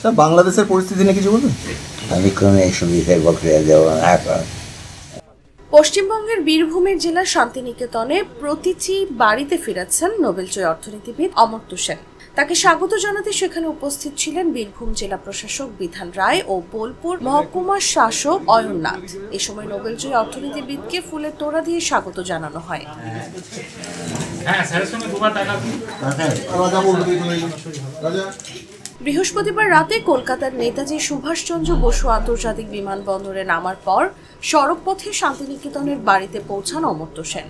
Sir, বাংলাদেশের পরিস্থিতি নিয়ে কিছু বলবেন? আমি কোনো এইসব বিষয়ে বক্তৃতা দেব না। পশ্চিমবঙ্গের বীরভূমের জেলার শান্তিনিকেতনে প্রতিটি বাড়িতে ফিরেছেন নোবেলজয়ী অর্থনীতিবিদ অমর্ত্য সেন। তাকে স্বাগত জানাতে সেখানে উপস্থিত ছিলেন বীরভূম জেলা প্রশাসক বিধান রায় ও বোলপুর মহকুমার শাসক অয়ন নাথ। এ সময় নোবেলজয়ী অর্থনীতিবিদকে ফুলের তোড়া দিয়ে স্বাগত জানানো হয়। বৃহস্পতিবার রাতে কলকাতার নেতাজি সুভাষচন্দ্র বসু আন্তর্জাতিক বিমানবন্দরে নামার পর সড়কপথে শান্তিনিকেতনের বাড়িতে পৌঁছান অমর্ত্য সেন।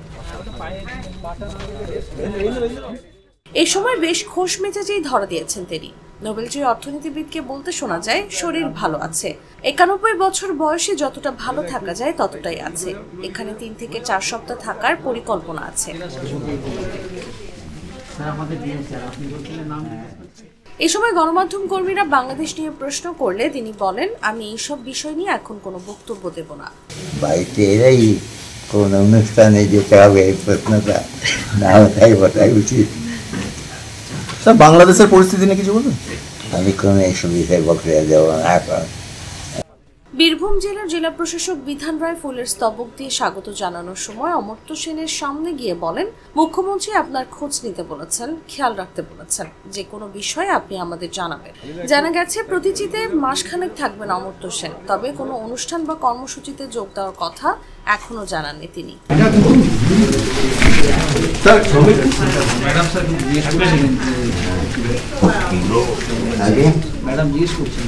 এ সময় বেশ খোশ মেজাজেই ধরা দিয়েছেন তিনি। নোবেলজয়ী অর্থনীতিবিদকে বলতে শোনা যায়, শরীর ভালো আছে। 91 বছর বয়সে যতটা ভালো থাকা যায় ততটাই আছে। এখানে 3 থেকে 4 সপ্তাহ থাকার পরিকল্পনা আছে। এ সময় গণমাধ্যম কর্মীরা বাংলাদেশ নিয়ে প্রশ্ন করলে তিনি বলেন, আমি এইসব বিষয় নিয়ে এখন কোনো বক্তব্য দেব না। বাড়িতে এলেই কোন অনুষ্ঠানে যেতে হবে এই প্রশ্নটা না ওঠাই উচিত। স্যার, বাংলাদেশের পরিস্থিতি নিয়ে কিছু বলবেন? আমি কোনো এইসব বিষয়ে বক্তৃতা দেব না। বীরভূম জেলার জেলা প্রশাসক বিধান রায় ফুলের স্তবক দিয়ে স্বাগত জানানোর সময় অমর্ত্য সেনের সামনে গিয়ে বলেন, মুখ্যমন্ত্রী আপনার খোঁজ নিতে বলেছেন, খেয়াল রাখতে বলেছেন, যে কোনো বিষয়ে আপনি আমাদের জানাবেন। জানা গেছে প্রতিচিতে মাসখানেক থাকবেন অমর্ত্য সেন, তবে কোনো অনুষ্ঠান বা কর্মসূচিতে যোগ দেওয়ার কথা এখনো জানাননি তিনি। ম্যাডাম জিজ্ঞেস করছেন